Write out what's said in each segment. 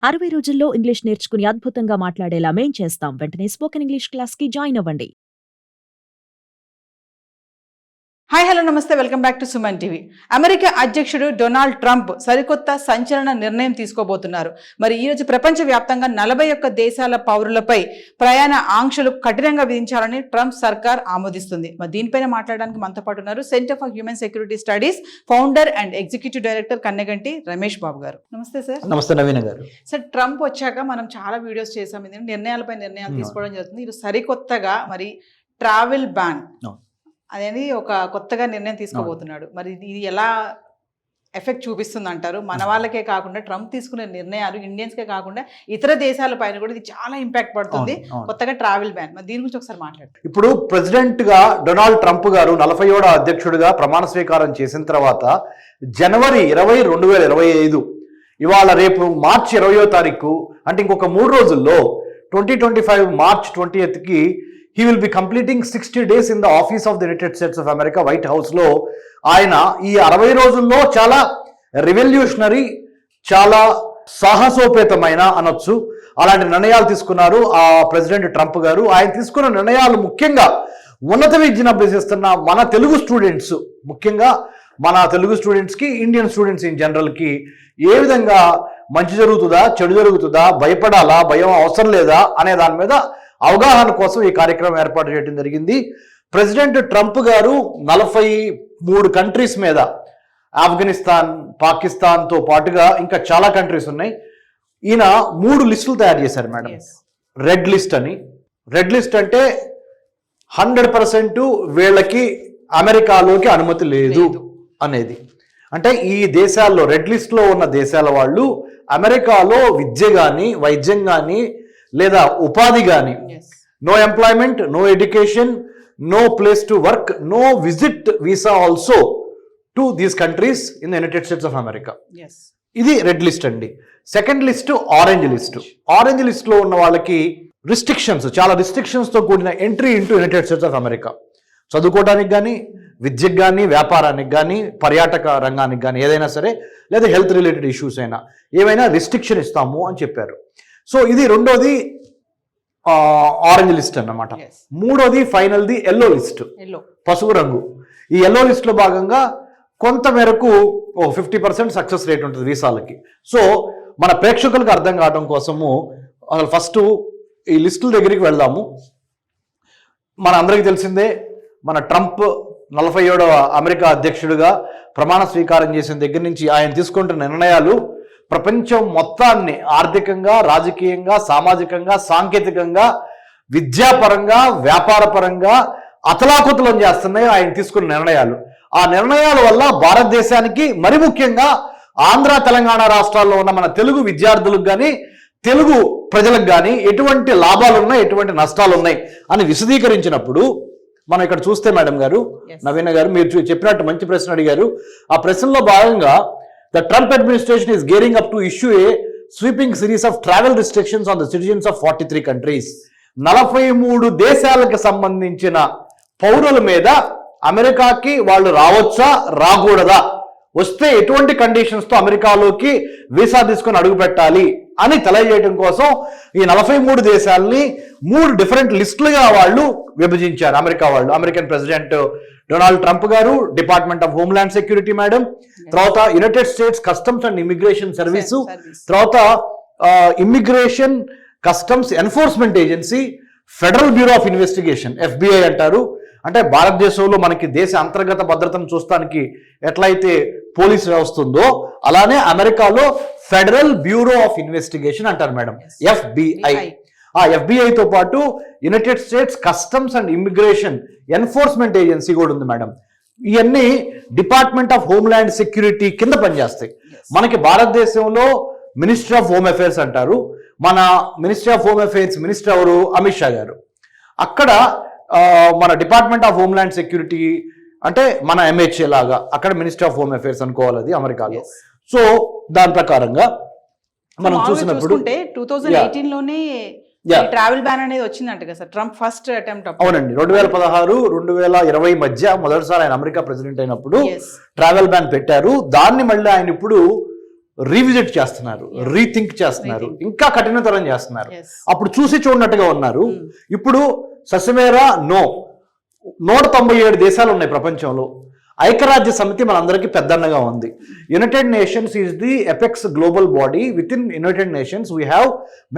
60 రోజుల్లో ఇంగ్లీష్ నేర్చుకుని అద్భుతంగా మాట్లాడేలా మేం చేస్తాం. వెంటనే స్పోకెన్ ఇంగ్లీష్ క్లాస్‌కి జాయిన్ అవ్వండి. హాయ్ హలో నమస్తే, welcome back to Suman TV. America అధ్యక్షుడు డొనాల్డ్ ట్రంప్ సరికొత్త సంచలన నిర్ణయం తీసుకోబోతున్నారు. మరి ఈరోజు ప్రపంచవ్యాప్తంగా 41 దేశాల పౌరులపై ప్రయాణ ఆంక్షలు కఠినంగా విధించాలని ట్రంప్ సర్కార్ ఆమోదిస్తుంది. మరి దీనిపైన మాట్లాడడానికి మనతో పాటు ఉన్నారు centre for human security studies founder and executive director Kanneganti Ramesh Babu garu. నమస్తే సార్. నమస్తే నవీన గారు. సార్, ట్రంప్ వచ్చాక మనం చాలా వీడియోస్ చేసాం, నిర్ణయాలపై నిర్ణయాలు తీసుకోవడం జరుగుతుంది. ఇది సరికొత్తగా మరి ట్రావెల్ బ్యాన్ అనేది ఒక కొత్తగా నిర్ణయం తీసుకోబోతున్నాడు. మరి ఇది ఎలా ఎఫెక్ట్ చూపిస్తుంది అంటారు? మన వాళ్ళకే కాకుండా ట్రంప్ తీసుకునే నిర్ణయాలు ఇండియన్స్కే కాకుండా ఇతర దేశాల పైన కూడా ఇది చాలా ఇంపాక్ట్ పడుతుంది. కొత్తగా ట్రావెల్ బ్యాన్, మరి దీని గురించి ఒకసారి మాట్లాడుతారు. ఇప్పుడు ప్రెసిడెంట్ గా డొనాల్డ్ ట్రంప్ గారు 47వ అధ్యక్షుడిగా ప్రమాణ స్వీకారం చేసిన తర్వాత జనవరి 20, 2025 ఇవాళ రేపు మార్చి 20వ తారీఖు అంటే ఇంకొక 3 రోజుల్లో 2025 March 20కి he will be completing 60 days in the office of the United States of America, white house లో ఆయన ఈ 60 రోజుల్లో చాలా రెవల్యూషనరీ, చాలా సాహసోపేతమైన అనొచ్చు అలాంటి నిర్ణయాలు తీసుకున్నారు ఆ ప్రెసిడెంట్ ట్రంప్ గారు. ఆయన తీసుకున్న నిర్ణయాలు ముఖ్యంగా ఉన్నత విద్యను అభ్యసిస్తున్న మన తెలుగు స్టూడెంట్స్, ముఖ్యంగా మన తెలుగు స్టూడెంట్స్కి, ఇండియన్ స్టూడెంట్స్ ఇన్ జనరల్కి ఏ విధంగా మంచి జరుగుతుందా, చెడు జరుగుతుందా, భయపడాలా, భయం అవసరం లేదా అనే దాని మీద అవగాహన కోసం ఈ కార్యక్రమం ఏర్పాటు చేయడం జరిగింది. ప్రెసిడెంట్ ట్రంప్ గారు 43 కంట్రీస్ మీద, ఆఫ్ఘనిస్తాన్, పాకిస్తాన్తో పాటుగా ఇంకా చాలా కంట్రీస్ ఉన్నాయి, ఈయన 3 లిస్టులు తయారు చేశారు మేడం. రెడ్ లిస్ట్ అని. రెడ్ లిస్ట్ అంటే 100% వీళ్ళకి అమెరికాలోకి అనుమతి లేదు అనేది. అంటే ఈ దేశాల్లో, రెడ్ లిస్ట్లో ఉన్న దేశాల వాళ్ళు అమెరికాలో విద్య కానీ, వైద్యం కానీ, లేదా ఉపాధి కానీ, no employment, no education, no place to work, no visit visa also to these countries in the United States of America. ఇది రెడ్ లిస్ట్ అండి. Second list orange list. Orange లిస్ట్లో ఉన్న వాళ్ళకి రిస్ట్రిక్షన్స్, చాలా రిస్ట్రిక్షన్స్తో కూడిన entry into United States of America. చదువుకోవడానికి కానీ, విద్యకు కానీ, వ్యాపారానికి కానీ, పర్యాటక రంగానికి కానీ, ఏదైనా సరే, లేదా హెల్త్ రిలేటెడ్ ఇష్యూస్ అయినా ఏమైనా రిస్ట్రిక్షన్ ఇస్తాము అని చెప్పారు. సో ఇది రెండోది ఆరెంజ్ లిస్ట్ అన్నమాట. మూడోది ఫైనల్ది ఎల్లో లిస్ట్, పసుపు రంగు. ఈ ఎల్లో లిస్ట్లో భాగంగా కొంత మేరకు 50% సక్సెస్ రేట్ ఉంటుంది వీసాలకి. సో మన ప్రేక్షకులకు అర్థం కావడం కోసము అసలు ఫస్ట్ ఈ లిస్టుల దగ్గరికి వెళ్దాము. మన అందరికీ తెలిసిందే, మన ట్రంప్ 47వ అమెరికా అధ్యక్షుడిగా ప్రమాణ స్వీకారం చేసిన దగ్గర నుంచి ఆయన తీసుకుంటున్న నిర్ణయాలు ప్రపంచం మొత్తాన్ని ఆర్థికంగా, రాజకీయంగా, సామాజికంగా, సాంకేతికంగా, విద్యాపరంగా, వ్యాపారపరంగా అతలాకుతలం చేస్తున్నాయి ఆయన తీసుకున్న నిర్ణయాలు. ఆ నిర్ణయాల వల్ల భారతదేశానికి, మరి ముఖ్యంగా ఆంధ్ర, తెలంగాణ రాష్ట్రాల్లో ఉన్న మన తెలుగు విద్యార్థులకు కానీ, తెలుగు ప్రజలకు కానీ ఎటువంటి లాభాలు ఉన్నాయి, ఎటువంటి నష్టాలు ఉన్నాయి అని విశదీకరించినప్పుడు మనం ఇక్కడ చూస్తే మేడం గారు, నవీన గారు, మీరు చెప్పినట్టు మంచి ప్రశ్న అడిగారు. ఆ ప్రశ్నలో భాగంగా the Trump administration is gearing up to issue a sweeping series of travel restrictions on the citizens of 43 countries. 43 దేశాలకు సంబంధించిన పౌరుల మీద అమెరికాకి వాళ్ళు రావచ్చా, రాకూడదా, వస్తే ఎటువంటి కండిషన్స్తో అమెరికాలోకి వీసా తీసుకొని అడుగు పెట్టాలి అని తెలియజేయడం కోసం ఈ 43 దేశాలని 3 డిఫరెంట్ లిస్టులుగా వాళ్ళు విభజించారు అమెరికా వాళ్ళు. American president Donald Trump garu, department of homeland security madam, తర్వాత United States customs and immigration service, తర్వాత immigration customs enforcement agency, federal bureau of investigation, FBI అంటారు. అంటే భారతదేశంలో మనకి దేశ అంతర్గత భద్రతను చూస్తానికి ఎట్లయితే పోలీస్ వ్యవస్థ ఉందో అలానే అమెరికాలో ఫెడరల్ బ్యూరో ఆఫ్ ఇన్వెస్టిగేషన్ అంటారు మేడం, FBI. ఆ FBI తో పాటు United States customs and immigration enforcement agency కూడా ఉంది మేడం. ఇవన్నీ డిపార్ట్మెంట్ ఆఫ్ హోమ్ల్యాండ్ సెక్యూరిటీ కింద పనిచేస్తాయి. మనకి భారతదేశంలో మినిస్ట్రీ ఆఫ్ హోమ్ అఫైర్స్ అంటారు. మన ministry of home affairs minister ఎవరు? అమిత్ షా గారు. అక్కడ మన డిపార్ట్మెంట్ ఆఫ్ హోమ్ల్యాండ్ సెక్యూరిటీ అంటే మన MHA లాగా అక్కడ మినిస్ట్రీ ఆఫ్ హోమ్ అఫైర్స్ అనుకోవాలి అది అమెరికాలో. సో దాని ప్రకారంగా మనం చూసినప్పుడు 2018లోనే ట్రావెల్ బ్యాన్ అనేది వచ్చిందంట కదా సార్, ట్రంప్ ఫస్ట్ అటెంప్ట్. అవునండి, 2016, 2020 మధ్య మొదటిసారి ఆయన అమెరికా ప్రెసిడెంట్ అయినప్పుడు ట్రావెల్ బ్యాన్ పెట్టారు. దాన్ని మళ్ళీ ఆయన ఇప్పుడు రీవిజిట్ చేస్తున్నారు, రీథింక్ చేస్తున్నారు, ఇంకా కఠినతరం చేస్తున్నారు. Yes. అప్పుడు చూసి చూడనట్టుగా ఉన్నారు. Hmm. ఇప్పుడు ససమేరా 197 దేశాలు ఉన్నాయి ప్రపంచంలో. ఐక్యరాజ్య సమితి మనందరికీ పెద్దన్నగా ఉంది. United nations is the apex global body. With in United nations we have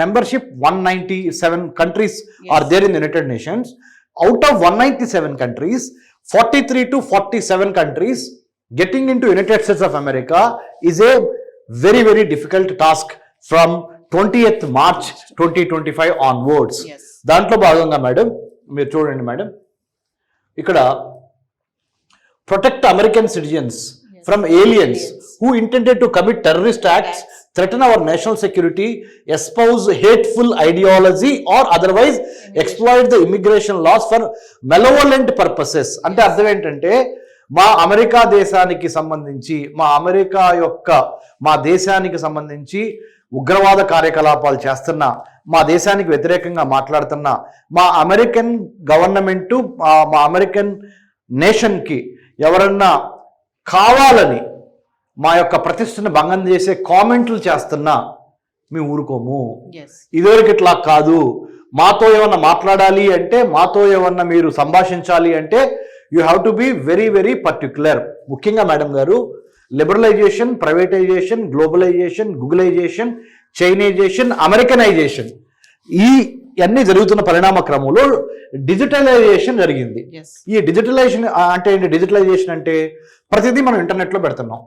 membership. 197 countries are there in the United Nations. Out of 197 countries, 43 to 47 countries getting into United States of America is a very, very difficult task from 20th March 2025 onwards. Yes. దాంట్లో భాగంగా madam మీరు చూడండి madam, ఇక్కడ protect American citizens from aliens who intended to commit terrorist acts, threaten our national security, espouse hateful ideology or otherwise exploit the immigration laws for malevolent purposes. అంటే అర్థం ఏంటంటే మా America దేశానికి సంబంధించి మా దేశానికి సంబంధించి ఉగ్రవాద కార్యకలాపాలు చేస్తున్న, మా దేశానికి వ్యతిరేకంగా మాట్లాడుతున్న మా అమెరికన్ గవర్నమెంటు, మా అమెరికన్ నేషన్కి ఎవరన్నా కావాలని మా యొక్క ప్రతిష్టను భంగం చేసే కామెంట్లు చేస్తున్నా మేము ఊరుకోము. Yes. ఇదివరకు ఇట్లా కాదు. మాతో ఏమన్నా మాట్లాడాలి అంటే, మాతో ఏమన్నా మీరు సంభాషించాలి అంటే you have to be very, very particular. ముఖ్యంగా మేడం గారు, లిబరలైజేషన్, ప్రైవేటైజేషన్, గ్లోబలైజేషన్, గూగులైజేషన్, చైనైజేషన్, అమెరికనైజేషన్, ఈ అన్ని జరుగుతున్న పరిణామ క్రమంలో డిజిటలైజేషన్ జరిగింది. Yes. ఈ డిజిటలైజేషన్ అంటే ఏంటి? డిజిటలైజేషన్ అంటే ప్రతిదీ మనం ఇంటర్నెట్లో పెడుతున్నాం.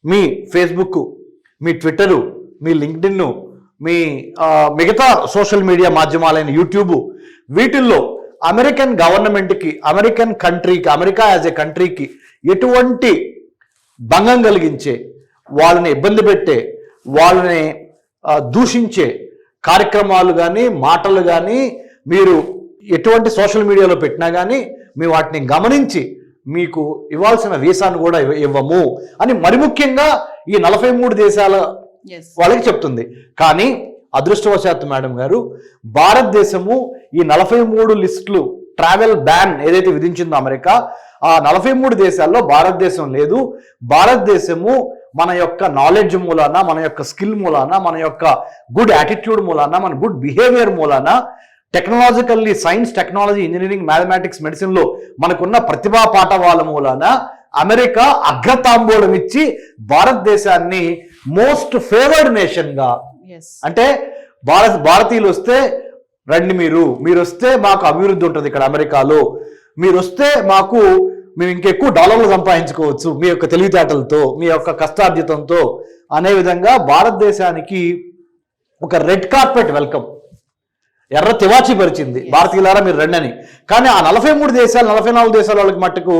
మీ ఫేస్బుక్, మీ ట్విట్టరు, మీ లింక్డ్ఇన్, మీ మిగతా సోషల్ మీడియా మాధ్యమాలైన యూట్యూబ్, వీటిల్లో అమెరికన్ గవర్నమెంట్కి, అమెరికన్ కంట్రీకి, అమెరికా యాజ్ ఏ కంట్రీకి ఎటువంటి భంగం కలిగించే, వాళ్ళని ఇబ్బంది పెట్టే, వాళ్ళని దూషించే కార్యక్రమాలు కానీ, మాటలు కానీ మీరు ఎటువంటి సోషల్ మీడియాలో పెట్టినా కానీ మేము వాటిని గమనించి మీకు ఇవ్వాల్సిన వీసాను కూడా ఇవ్వము అని మరి ముఖ్యంగా ఈ 43 దేశాల వాళ్ళకి చెప్తుంది. కానీ అదృష్టవశాత్తు మేడం గారు, భారతదేశము ఈ 43 లిస్టులు ట్రావెల్ బ్యాన్ ఏదైతే విధించిందో అమెరికా, ఆ 43 దేశాల్లో భారతదేశం లేదు. భారతదేశము మన యొక్క నాలెడ్జ్ మూలాన, మన యొక్క స్కిల్ మూలాన, మన యొక్క గుడ్ యాటిట్యూడ్ మూలాన, మన గుడ్ బిహేవియర్ మూలాన, technologically science, technology, engineering, mathematics, మెడిసిన్లో మనకున్న ప్రతిభా పాఠవాల మూలాన అమెరికా అగ్రతాంబూలం ఇచ్చి భారతదేశాన్ని మోస్ట్ ఫేవర్డ్ నేషన్గా, అంటే భారతీయులు వస్తే రండి, మీరు వస్తే మాకు అభివృద్ధి ఉంటుంది ఇక్కడ అమెరికాలో, మీరు వస్తే మేము ఇంకెక్కువ డాలర్లు సంపాదించుకోవచ్చు మీ యొక్క తెలివితేటలతో, మీ యొక్క కష్టార్జితంతో అనే విధంగా భారతదేశానికి ఒక రెడ్ కార్పెట్ వెల్కమ్, ఎర్ర తివాచి పరిచింది. భారతీయులారా మీరు రండి అని. కానీ ఆ 43 దేశాలు, 44 దేశాల వాళ్ళకి మట్టుకు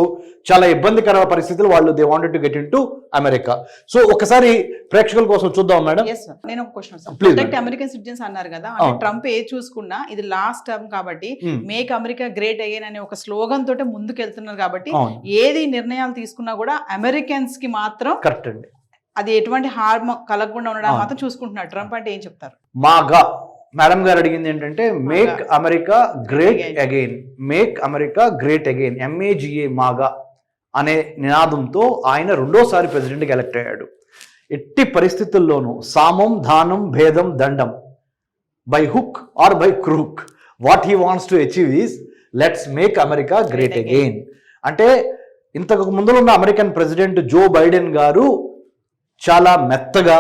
చాలా ఇబ్బందికర పరిస్థితులు. వాళ్ళు they wanted to get into America. So ఒకసారి ప్రేక్షకుల కోసం చూద్దాం మేడం. నేను ఒక క్వశ్చన్, ప్రొటెక్ట్ అమెరికన్ సిటిజన్స్ అన్నారు కదా, ట్రంప్ ఏది చూసుకున్నా ఇది లాస్ట్ టర్మ్ కాబట్టి మేక్ అమెరికా గ్రేట్ అగైన్ అనే ఒక స్లోగన్ తోటే ముందుకు వెళ్తున్నారు కాబట్టి ఏది నిర్ణయాలు తీసుకున్నా కూడా అమెరికన్స్ కి మాత్రం కరెక్ట్ అండి, అది ఎటువంటి హార్మ్ కలగకుండా ఉండడానికి మాత్రం చూసుకుంటున్నారు. ట్రంప్ అంటే ఏం చెప్తారు? మాగా మేడం గారు అడిగింది ఏంటంటే make America great again, make America great again, MAGA, మాగా అనే నినాదంతో ఆయన 2వ ప్రెసిడెంట్కి ఎలక్ట్ అయ్యాడు. ఎట్టి పరిస్థితుల్లోనూ సామం, దానం, భేదం, దండం, by hook are by crook what he wants to achieve is let's make America great again. అంటే ఇంతకు ముందులో ఉన్న అమెరికన్ ప్రెసిడెంట్ జో బైడెన్ గారు చాలా మెత్తగా,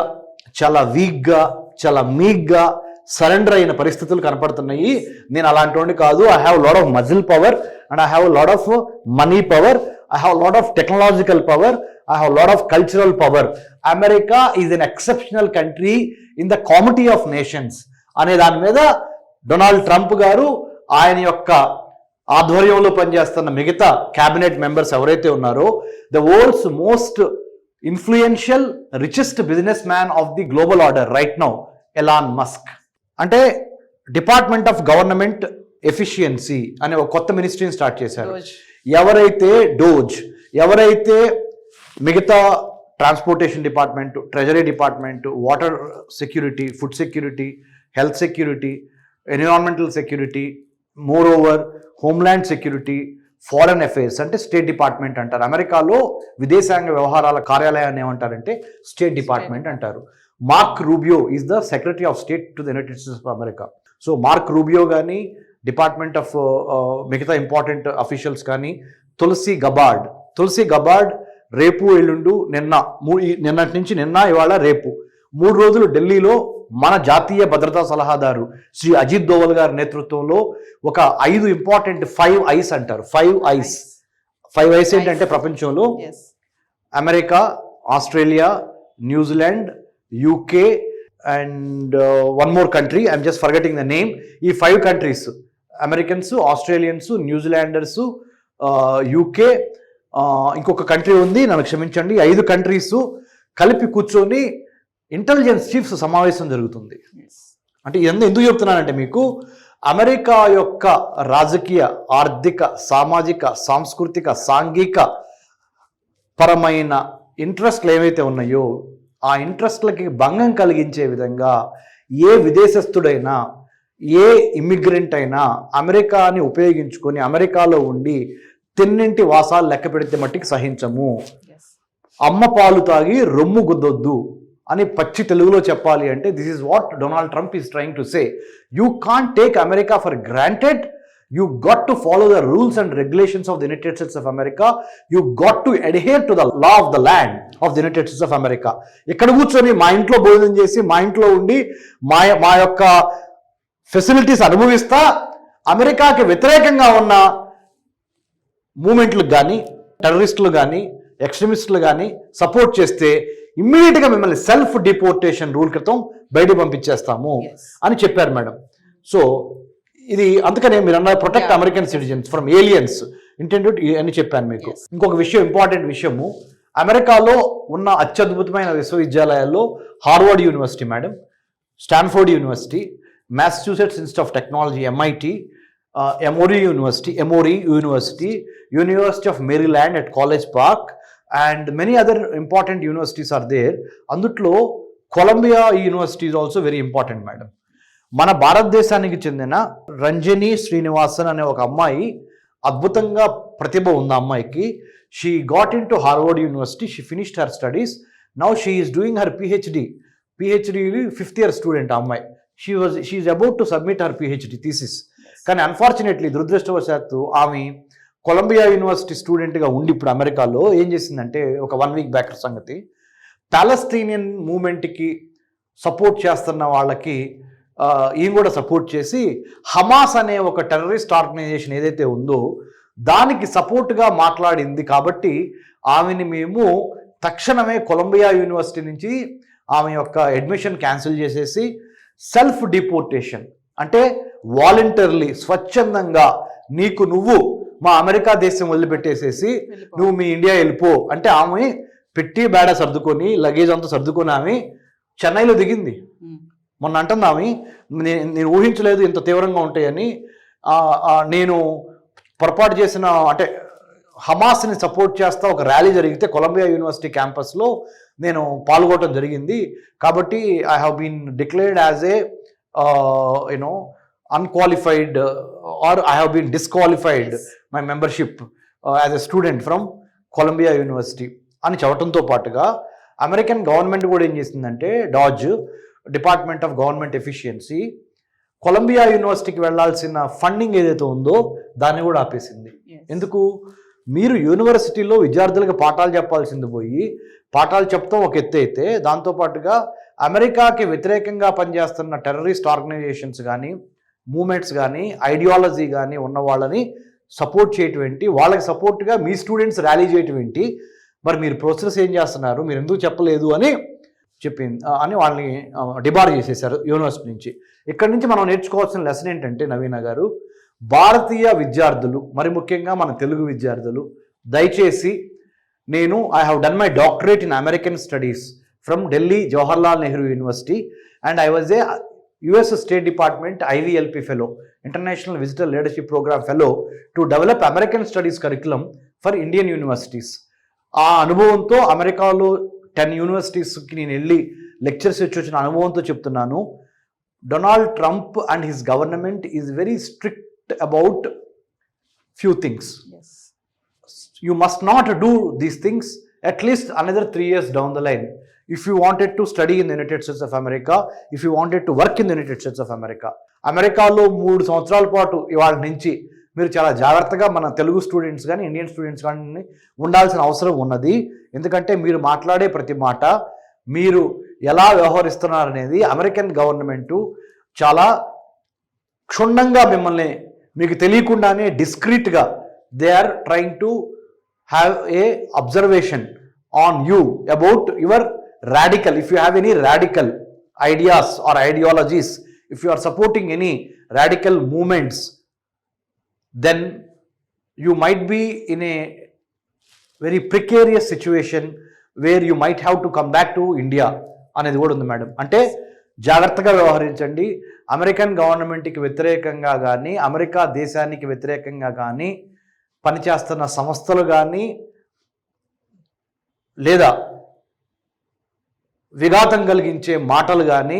చాలా వీక్గా, చాలా మీక్గా సరెండర్ అయిన పరిస్థితులు కనపడుతున్నాయి. నేను అలాంటి వాడిని కాదు. I have lot of muscle power and I have lot of money power, I have lot of technological power, I have lot of cultural power. America is an exceptional country in the comity of nations అనే దాని మీద Donald Trump గారు, ఆయన యొక్క ఆధ్వర్యంలో పనిచేస్తున్న మిగతా cabinet members ఎవరైతే ఉన్నారో, the world's most influential richest business man of the global order right now, Elon Musk, అంటే డిపార్ట్మెంట్ ఆఫ్ గవర్నమెంట్ ఎఫిషియన్సీ అనే ఒక కొత్త మినిస్ట్రీని స్టార్ట్ చేశారు. ఎవరైతే మిగతా transportation department, treasury department, water security, food security, health security, environmental security, more over homeland security, foreign affairs అంటే state department అంటారు. అమెరికాలో విదేశాంగ వ్యవహారాల కార్యాలయాన్ని ఏమంటారంటే స్టేట్ డిపార్ట్మెంట్ అంటారు. Mark Rubio is the secretary of state to the United States of America. So mark Rubio కానీ department of మిగతా ఇంపార్టెంట్ అఫీషియల్స్ కానీ, తులసి గబార్డ్ రేపు ఎల్లుండు నిన్నటి నుంచి ఇవాళ రేపు 3 రోజులు ఢిల్లీలో మన జాతీయ భద్రతా సలహాదారు శ్రీ అజిత్ దోవల్ గారి నేతృత్వంలో ఒక 5 ఇంపార్టెంట్ 5 ఐస్ అంటారు. 5 ఐస్ ఏంటంటే ప్రపంచంలో America, Australia, New Zealand, UK and one more country, I'm just forgetting the name. ఈ 5 countries Americans, Australians, New Zealanders, UK, ఇంకొక కంట్రీ ఉంది, నన్ను క్షమించండి. 5 కంట్రీస్ కలిపి కూర్చొని ఇంటెలిజెన్స్ చీఫ్స్ సమావేశం జరుగుతుంది. అంటే ఎందుకు చెప్తున్నానంటే మీకు అమెరికా యొక్క రాజకీయ, ఆర్థిక, సామాజిక, సాంస్కృతిక, సాంఘిక పరమైన ఇంట్రెస్ట్లు ఏవైతే ఉన్నాయో ఆ ఇంట్రెస్ట్లకి భంగం కలిగించే విధంగా ఏ విదేశస్థుడైనా, ఏ ఇమ్మిగ్రెంట్ అయినా అమెరికాని ఉపయోగించుకొని అమెరికాలో ఉండి తిన్నింటి వాసాలు లెక్క పెడితే మట్టికి సహించము. అమ్మ పాలు తాగి రొమ్ము గుద్దొద్దు అని పచ్చి తెలుగులో చెప్పాలి అంటే this is what Donald Trump is trying to say. You can't take America for granted. You got to follow the rules and regulations of the United States of America. You got to adhere to the law of the land of the United States of America. ఇక్కడ కూర్చొని మా ఇంట్లో భోజనం చేసి మా ఇంట్లో ఉండి మా యొక్క ఫెసిలిటీస్ అనుభవిస్తా అమెరికాకి వ్యతిరేకంగా ఉన్న మూమెంట్లకు కానీ, టెర్రరిస్టులు కానీ, ఎక్స్ట్రీమిస్టులు కానీ సపోర్ట్ చేస్తే ఇమ్మీడియట్గా మిమ్మల్ని సెల్ఫ్ డిపోర్టేషన్ రూల్ క్రితం బయటకు పంపించేస్తాము అని చెప్పారు మేడం. సో ఇది అందుకనే మీరు అన్నారు protect American citizens from aliens intended అని చెప్పాను మీకు. ఇంకొక విషయం, ఇంపార్టెంట్ విషయము, అమెరికాలో ఉన్న అత్యద్భుతమైన విశ్వవిద్యాలయాల్లో Harvard university madam, Stanford university, Massachusetts institute of technology MIT, Emory University, University of Maryland at College Park, and many other important universities are there. అందుట్లో Columbia university is also very important madam. మన భారతదేశానికి చెందిన రంజని శ్రీనివాసన్ అనే ఒక అమ్మాయి, అద్భుతంగా ప్రతిభ ఉంది ఆ అమ్మాయికి. She got in to Harvard university, she finished her studies, now she is doing her PhD 5th year student ఆ అమ్మాయి. She is about to submit her PhD thesis. కానీ అన్ఫార్చునేట్లీ దురదృష్టవశాత్తు ఆమె కొలంబియా యూనివర్సిటీ స్టూడెంట్గా ఉండి ఇప్పుడు అమెరికాలో ఏం చేసిందంటే ఒక 1 week బ్యాక్ సంగతి, పాలస్తీనియన్ మూమెంట్కి సపోర్ట్ చేస్తున్న వాళ్ళకి ఈయన కూడా సపోర్ట్ చేసి హమాస్ అనే ఒక టెర్రరిస్ట్ ఆర్గనైజేషన్ ఏదైతే ఉందో దానికి సపోర్ట్గా మాట్లాడింది. కాబట్టి ఆమెని మేము తక్షణమే కొలంబియా యూనివర్సిటీ నుంచి ఆమె యొక్క అడ్మిషన్ క్యాన్సిల్ చేసేసి సెల్ఫ్ డిపోర్టేషన్ అంటే వాలంటరీలీ స్వచ్ఛందంగా నువ్వు మా అమెరికా దేశం వదిలిపెట్టేసేసి నువ్వు మీ ఇండియా వెళ్ళిపో అంటే ఆమె పెట్టి బేడ సర్దుకొని లగేజ్ అంతా సర్దుకొని ఆమె చెన్నైలో దిగింది. మొన్న అంటుంది ఆమె, నేను ఊహించలేదు ఇంత తీవ్రంగా ఉంటాయని. నేను పొరపాటు చేసిన అంటే హమాస్ని సపోర్ట్ చేస్తా ఒక ర్యాలీ జరిగితే కొలంబియా యూనివర్సిటీ క్యాంపస్లో నేను పాల్గొనడం జరిగింది. కాబట్టి I have been declared as a unqualified or I have been disqualified my membership as a student from Columbia University అని చెప్పడంతో పాటుగా అమెరికన్ గవర్నమెంట్ కూడా ఏం చేసిందంటే DOGE department of government efficiency Columbia యూనివర్సిటీకి వెళ్లాల్సిన ఫండింగ్ ఏదైతే ఉందో దాన్ని కూడా ఆపేసింది. ఎందుకు? మీరు యూనివర్సిటీలో విద్యార్థులకు పాఠాలు చెప్పాల్సింది పోయి పాఠాలు చెప్తాం ఒక ఎత్తు అయితే, దాంతోపాటుగా అమెరికాకి వ్యతిరేకంగా పనిచేస్తున్న టెర్రరిస్ట్ ఆర్గనైజేషన్స్ కానీ, మూమెంట్స్ కానీ, ఐడియాలజీ కానీ ఉన్న వాళ్ళని సపోర్ట్ చేయటం ఏంటి, వాళ్ళకి సపోర్ట్గా మీ స్టూడెంట్స్ ర్యాలీ చేయటం ఏంటి, మరి మీరు ప్రాసెస్ ఏం చేస్తున్నారు, మీరు ఎందుకు చెప్పలేదు అని చెప్పింది అని వాళ్ళని డిబార్ చేసేశారు యూనివర్సిటీ నుంచి. ఇక్కడి నుంచి మనం నేర్చుకోవాల్సిన లెసన్ ఏంటంటే నవీన గారు, భారతీయ విద్యార్థులు మరి ముఖ్యంగా మన తెలుగు విద్యార్థులు దయచేసి I have done my doctorate in American studies from Delhi Jawaharlal Nehru University and I was a US State Department IVLP fellow, International Visitor Leadership Program fellow to develop American studies curriculum for Indian universities. ఆ అనుభవంతో అమెరికాలో 10 యూనివర్సిటీస్కి నేను వెళ్ళి lectures ఇచ్చి వచ్చిన అనుభవంతో చెప్తున్నాను, Donald Trump and his government is very strict about few things. Yes. You must not do these things at least another 3 years down the line. If you wanted to study in the United States of America, if you wanted to work in the United States of America, అమెరికాలో 3 సంవత్సరాల పాటు ఇవాళ నుంచి మీరు చాలా జాగ్రత్తగా మన Telugu students కానీ ఇండియన్ స్టూడెంట్స్ కానీ ఉండాల్సిన అవసరం ఉన్నది. ఎందుకంటే మీరు మాట్లాడే ప్రతి మాట, మీరు ఎలా వ్యవహరిస్తున్నారు అనేది అమెరికన్ గవర్నమెంటు చాలా క్షుణ్ణంగా మిమ్మల్ని మీకు తెలియకుండానే డిస్క్రీట్గా they are trying to have a observation on you about your radical, if you have any radical ideas or ideologies, if you are supporting any radical movements, then you might be in a very precarious situation where you might have to come back to India అనేది కూడా ఉంది madam. అంటే జాగ్రత్తగా వ్యవహరించండి. American గవర్నమెంట్కి వ్యతిరేకంగా కానీ America దేశానికి వ్యతిరేకంగా కానీ పనిచేస్తున్న సంస్థలు కానీ లేదా విఘాతం కలిగించే మాటలు కానీ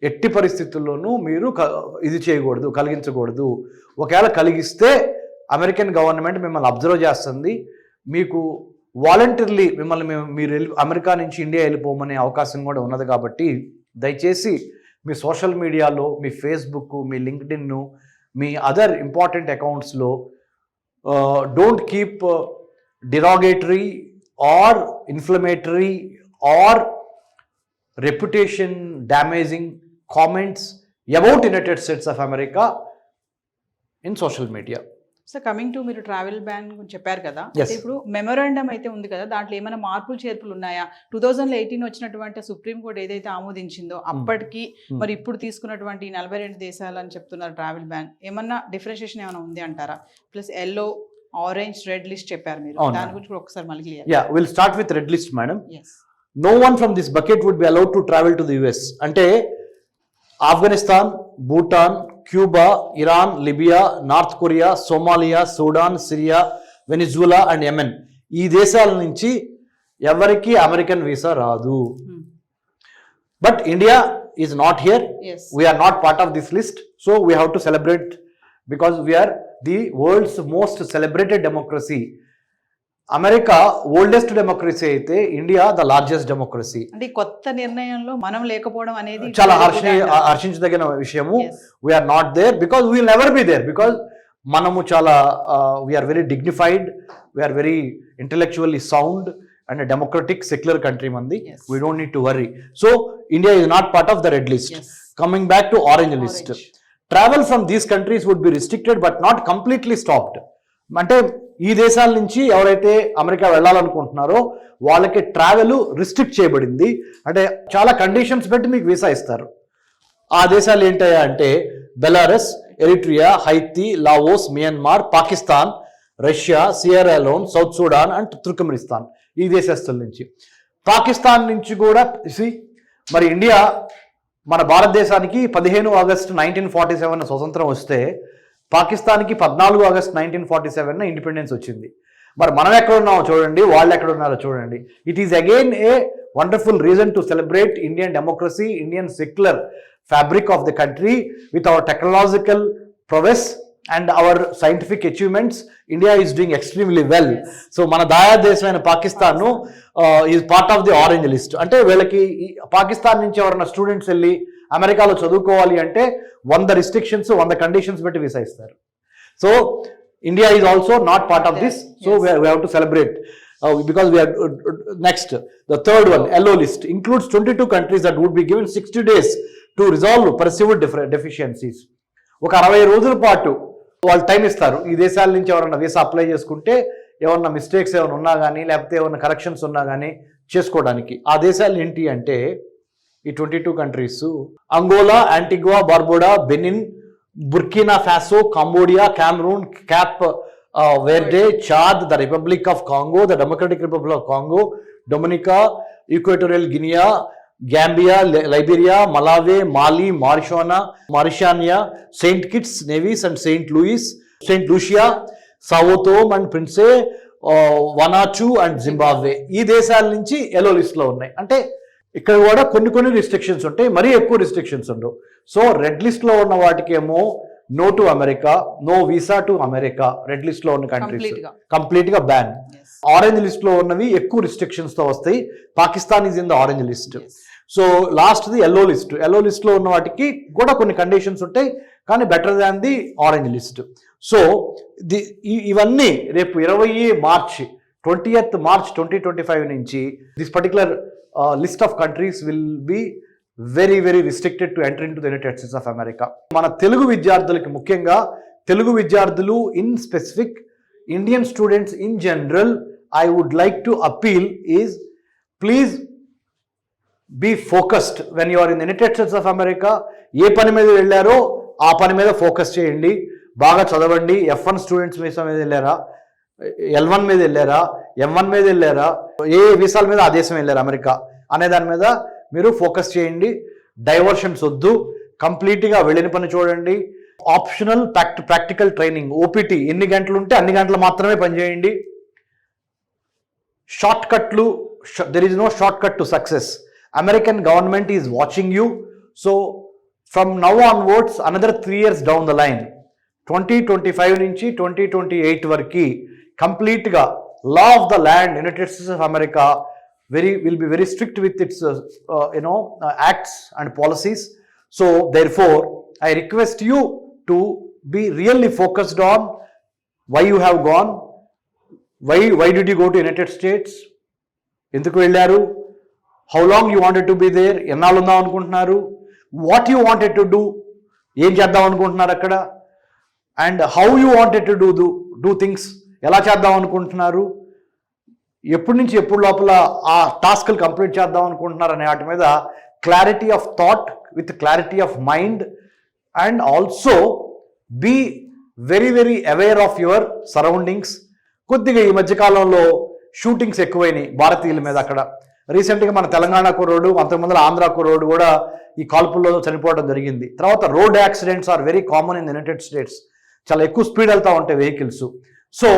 ఎట్టి పరిస్థితుల్లోనూ మీరు ఇది చేయకూడదు, కలిగించకూడదు. ఒకవేళ కలిగిస్తే అమెరికన్ గవర్నమెంట్ మిమ్మల్ని అబ్జర్వ్ చేస్తుంది. మీకు వాలంటీర్లీ మిమ్మల్ని మీరు అమెరికా నుంచి ఇండియా వెళ్ళిపోమనే అవకాశం కూడా ఉన్నది. కాబట్టి దయచేసి మీ సోషల్ మీడియాలో, మీ ఫేస్బుక్, మీ లింక్డ్ఇన్, మీ అదర్ ఇంపార్టెంట్ అకౌంట్స్లో don't keep derogatory or inflammatory or reputation damaging comments about United States of America in social media. So coming to మీరు ట్రావెల్ బ్యాన్ గురించి చెప్పారు కదా, Yes. అంటే ఇప్పుడు మెమోరాండం అయితే ఉంది కదా, దాంట్లో ఏమైనా మార్పులు చేర్పులు ఉన్నాయా? 2018 వచ్చినటువంటి సుప్రీంకోర్టు ఏదైతే ఆమోదించిందో అప్పటికి మరి ఇప్పుడు తీసుకున్నటువంటి 42 దేశాలు అని చెప్తున్నారు ట్రావెల్ బ్యాన్, ఏమన్నా డిఫరెన్షియేషన్ ఏమైనా ఉంది అంటారా? Plus yellow, orange, red list చెప్పారు మీరు, దాని గురించి కూడా ఒకసారి మళ్ళీ clear. Yeah, we'll start with red list, madam. Yes. No one from this bucket would be allowed to travel to the US. అంటే Afghanistan, Bhutan, Cuba, Iran, Libya, north Korea, Somalia, Sudan, Syria, Venezuela and Yemen, ఈ దేశాల నుంచి ఎవరికి American visa రాదు. But India is not here. Yes. We are not part of this list, so we have to celebrate because we are the world's most celebrated democracy. America oldest democracy అయితే India the largest democracy. అంటే ఈ కొత్త నిర్ణయంలో మనం లేకపోవడం అనేది చాలా హర్షించదగిన విషయము. Yes. We are not there because we will never be there because మనము చాలా we are very dignified, we are very intellectually sound and democratic secular country మంది. Yes. We don't need to worry. So India is not part of the red list. Yes. Coming back to orange list, travel from these countries would be restricted but not completely stopped. అంటే ఈ దేశాల నుంచి ఎవరైతే America వెళ్ళాలనుకుంటున్నారో వాళ్ళకి travel restrict చేయబడింది. అంటే చాలా conditions పెట్టి మీకు వీసా ఇస్తారు. ఆ దేశాలు ఏంటయ్యా అంటే Belarus, Eritrea, Haiti, Laos, Myanmar, Pakistan, Russia, Sierra Leone, South Sudan and Turkmenistan, ఈ దేశస్తుల నుంచి. పాకిస్తాన్ నుంచి కూడా మరి ఇండియా మన భారతదేశానికి 15 ఆగస్టు 1947 స్వతంత్రం వస్తే పాకిస్తాన్కి 14 ఆగస్ట్ 1947 ఇండిపెండెన్స్ వచ్చింది. మరి మనం ఎక్కడ ఉన్నామో చూడండి, వాళ్ళు ఎక్కడ ఉన్నారో చూడండి. It is again a wonderful reason to celebrate Indian democracy, Indian secular fabric of the country with our technological prowess and our scientific achievements. India is doing extremely well. So మన దాయా దేశమైన Pakistan is part of the orange list. అంటే వీళ్ళకి పాకిస్తాన్ నుంచి ఎవరైనా students వెళ్ళి అమెరికాలో చదువుకోవాలి అంటే 100 రిస్ట్రిక్షన్స్, 100 కండిషన్స్ బట్టి వీసా ఇస్తారు. So India is also not part of this. So we have to celebrate because we are next. The third one, yellow list, includes 22 countries that would be given 60 days to resolve perceived deficiencies. ఒక 60 రోజుల పాటు వాళ్ళు time ఇస్తారు. ఈ దేశాల నుంచి ఎవరైనా visa apply చేసుకుంటే ఏమన్నా మిస్టేక్స్ ఏమైనా ఉన్నా కానీ లేకపోతే ఏమన్నా కరెక్షన్స్ ఉన్నా కానీ చేసుకోవడానికి. ఆ దేశాలు ఏంటి అంటే ఈ 22 countries: Angola, Antigua, Barbuda, Benin, Burkina Faso, Cambodia, Cameroon, Cape Verde, Chad, the Republic of Congo, the Democratic Republic of Congo, Dominica, Equatorial Guinea, Gambia, Liberia, Malawi, Mali, Mauritania, Saint Kitts, Nevis and Saint Lucia, Sao Tome and Principe, Vanuatu and Zimbabwe. ఈ దేశాల నుంచి yellow లిస్ట్లో ఉన్నాయి. అంటే ఇక్కడ కూడా కొన్ని restrictions ఉంటాయి, మరీ ఎక్కువ రిస్ట్రిక్షన్స్ ఉండవు. సో రెడ్ లిస్ట్లో ఉన్న వాటికేమో no to America, no visa to America, red list లో ఉన్న కంట్రీస్ Complete గా. కంప్లీట్ గా బ్యాన్. Yes. ఆరెంజ్ లిస్ట్ లో ఉన్నవి ఎక్కువ రిస్ట్రిక్షన్స్ తో వస్తాయి. Pakistan is in the orange list. Yes. So last the yellow list. Yellow list లో ఉన్న వాటికి కూడా కొన్ని కండిషన్స్ ఉంటాయి, కానీ better than the orange list. So ఇవన్నీ రేపు 20 మార్చ్ 20th March 2025 నుంచి this particular list of countries will be very very restricted to enter in to the United States of America. మన తెలుగు విద్యార్థులకి, ముఖ్యంగా తెలుగు విద్యార్థులు in specific, Indian students in general, I would like to appeal is please be focused when you are in United States of America. ఏ పని మీద వెళ్ళారో ఆ పని మీద ఫోకస్ చేయండి, బాగా చదవండి. F1 స్టూడెంట్స్ వీసా మీద వెళ్ళారా, L1 మీద వెళ్ళారా, M1 మీద వెళ్ళారా, ఏ వీసాల మీద ఆ దేశం వెళ్ళారా అమెరికా అనే దాని మీద మీరు ఫోకస్ చేయండి. డైవర్షన్స్ వద్దు, కంప్లీట్గా వెళ్ళిన పని చూడండి. ఆప్షనల్ ప్రాక్టికల్ ట్రైనింగ్ OPT ఎన్ని గంటలు ఉంటే అన్ని గంటలు మాత్రమే పనిచేయండి. షార్ట్ కట్లు, there is no shortcut to success. American government is watching you. So from now onwards another 3 years down the line, 2025 నుంచి 2028 వరకు కంప్లీట్గా law of the land United States of America will be very strict with its acts and policies. So therefore I request you to be really focused on why you have gone, why did you go to United States, ఎందుకు వెళ్ళారు, how long you wanted to be there, ఎన్నాళ్ళు ఉందాం అనుకుంటున్నారు, what you wanted to do, ఏం చేద్దాం అనుకుంటున్నారు అక్కడ, and how you wanted to do things, ఎలా చేద్దాం అనుకుంటున్నారు, ఎప్పటి నుంచి ఎప్పుడు లోపల ఆ టాస్క్లు కంప్లీట్ చేద్దాం అనుకుంటున్నారు అనే వాటి మీద clarity of thought with clarity of mind. And also be very very aware of your surroundings. కొద్దిగా ఈ మధ్యకాలంలో షూటింగ్స్ ఎక్కువైనాయి భారతీయుల మీద. అక్కడ రీసెంట్గా మన తెలంగాణ కుర్రోడు, అంతకుముందు ఆంధ్ర కుర్రోడు కూడా ఈ కాల్పుల్లో చనిపోవడం జరిగింది. తర్వాత road accidents are very common in United States. చాలా ఎక్కువ స్పీడ్ వెళ్తూ ఉంటాయి వెహికల్స్. సో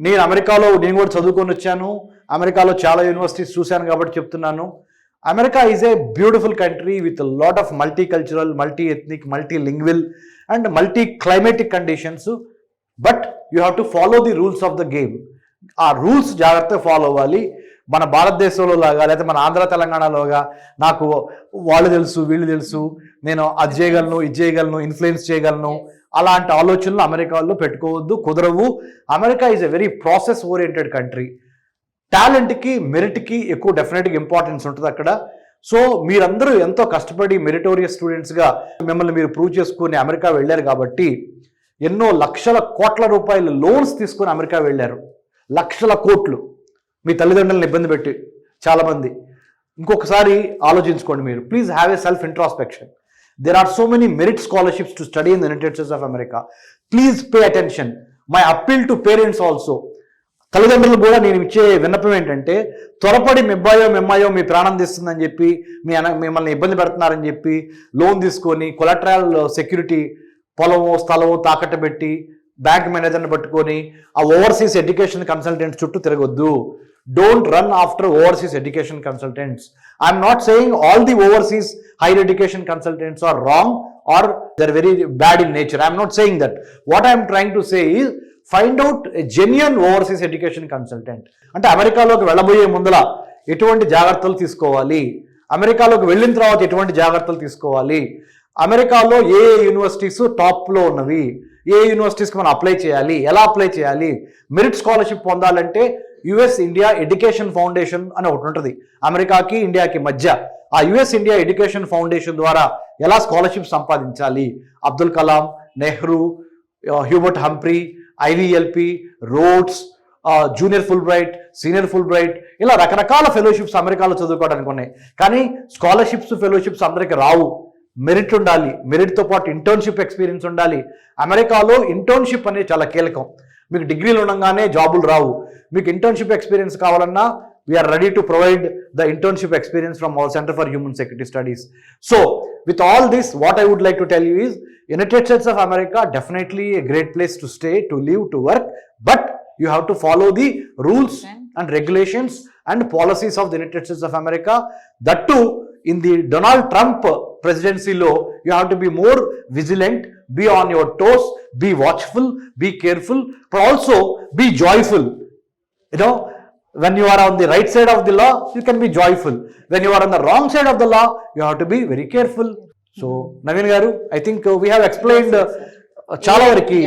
నేను అమెరికాలో నేను కూడా చదువుకొని వచ్చాను, అమెరికాలో చాలా యూనివర్సిటీస్ చూశాను కాబట్టి చెప్తున్నాను. America is a beautiful country with lot of multi cultural, multi ethnic, multi lingual and multi climatic conditions. But you have to follow the rules of the game. ఆ రూల్స్ జాగ్రత్తగా ఫాలో అవ్వాలి. మన భారతదేశంలో లాగా లేకపోతే మన ఆంధ్ర తెలంగాణలోగా నాకు వాళ్ళు తెలుసు వీళ్ళు తెలుసు, నేను అది చేయగలను ఇది చేయగలను, ఇన్ఫ్లుయెన్స్ చేయగలను, అలాంటి ఆలోచనలు అమెరికాలో పెట్టుకోవద్దు, కుదరవు. America is a very process oriented country. టాలెంట్కి, మెరిట్కి ఎక్కువ డెఫినెట్గా ఇంపార్టెన్స్ ఉంటుంది అక్కడ. సో మీరందరూ ఎంతో కష్టపడి మెరిటోరియస్ స్టూడెంట్స్గా మిమ్మల్ని మీరు ప్రూవ్ చేసుకుని అమెరికా వెళ్ళారు కాబట్టి ఎన్నో లక్షల కోట్ల రూపాయలు లోన్స్ తీసుకొని అమెరికా వెళ్ళారు. లక్షల కోట్లు మీ తల్లిదండ్రులను ఇబ్బంది పెట్టి చాలామంది. ఇంకొకసారి ఆలోచించుకోండి మీరు. Please have a self introspection. There are so many merit scholarships to study in the United States of America. Please pay attention. My appeal to parents also. తల్లిదండ్రులు కూడా నేను ఇచ్చే విన్నపం ఏంటంటే, త్వరపడి మెమ్మాయో మీ ప్రాణం తీస్తుందని చెప్పి మిమ్మల్ని ఇబ్బంది పెడుతున్నారని చెప్పి లోన్ తీసుకొని కొలటరల్ సెక్యూరిటీ పొలమో స్థలమో తాకట్టు పెట్టి బ్యాంక్ మేనేజర్ని పట్టుకొని ఆ ఓవర్సీస్ ఎడ్యుకేషన్ కన్సల్టెంట్స్ చుట్టూ తిరగొద్దు. Don't run after overseas education consultants. I'm not saying all the overseas higher education consultants are wrong or they're very bad in nature. I'm not saying that. What I'm trying to say is find out a genuine overseas education consultant. అంటే అమెరికాలోకి వెళ్ళబోయే ముందల ఎటువంటి జాగ్రత్తలు తీసుకోవాలి, అమెరికాలోకి వెళ్ళిన తర్వాత ఎటువంటి జాగ్రత్తలు తీసుకోవాలి, అమెరికాలో ఏ యూనివర్సిటీస్ టాప్లో ఉన్నవి, ఏ యూనివర్సిటీస్కి మనం అప్లై చేయాలి, ఎలా అప్లై చేయాలి, మెరిట్ స్కాలర్షిప్ పొందాలంటే US ఇండియా ఎడ్యుకేషన్ ఫౌండేషన్ అని ఒకటి ఉంటుంది అమెరికాకి ఇండియాకి మధ్య. ఆ US ఇండియా ఎడ్యుకేషన్ ఫౌండేషన్ ద్వారా ఎలా స్కాలర్షిప్ సంపాదించాలి, Abdul Kalam, Nehru, Hubert Humphrey, IVLP, Rhodes, junior Fulbright, senior Fulbright, ఇలా రకరకాల ఫెలోషిప్స్ అమెరికాలో చదువుకోవడానికి ఉన్నాయి. కానీ స్కాలర్షిప్స్, ఫెలోషిప్స్ అందరికి రావు. మెరిట్ ఉండాలి, మెరిట్తో పాటు ఇంటర్న్షిప్ ఎక్స్పీరియన్స్ ఉండాలి. అమెరికాలో ఇంటర్న్షిప్ అనేది చాలా కీలకం. మీకు డిగ్రీలు ఉండగానే జాబులు రావు. మీకు ఇంటర్న్షిప్ ఎక్స్పీరియన్స్ కావాలన్నా we're ready to provide the internship experience from our centre for human security studies. So with all this what I would like to tell you is United States of America definitely a great place to stay, to live, to work, but you have to follow the rules and regulations and policies of the United States of America. That too, in the Donald Trump presidency law, you have to be more vigilant, be on your toes, be watchful, be careful, but also be joyful. You know, when you are on the right side of the law, you can be joyful. When you are on the wrong side of the law, you have to be very careful. So, Naveen garu, I think we have explained చాలా వరకు.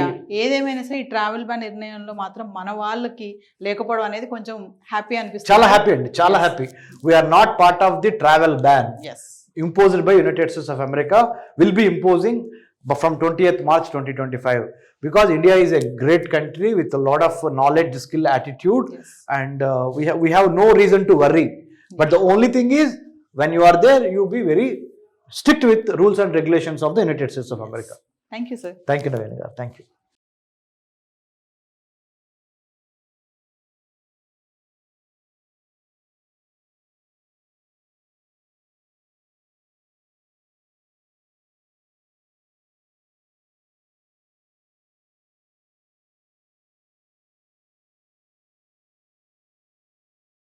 ఏదేమైనా సరే ఈ travel ban నిర్ణయంలో మాత్రం మన వాళ్ళకి లేకపోవడం అనేది కొంచెం హ్యాపీ అనిపిస్తుంది. చాలా హ్యాపీ అండి, చాలా happy. We're not part of the travel ban imposed by United States of America, will be imposing from 20th March 2025, because India is a great country with a lot of knowledge, skill, attitude, and we have no reason to worry. But the only thing is, when you are there, you be very strict with rules and regulations of the United States of America. Thank you, sir. Thank you, Naveen garu. Thank you.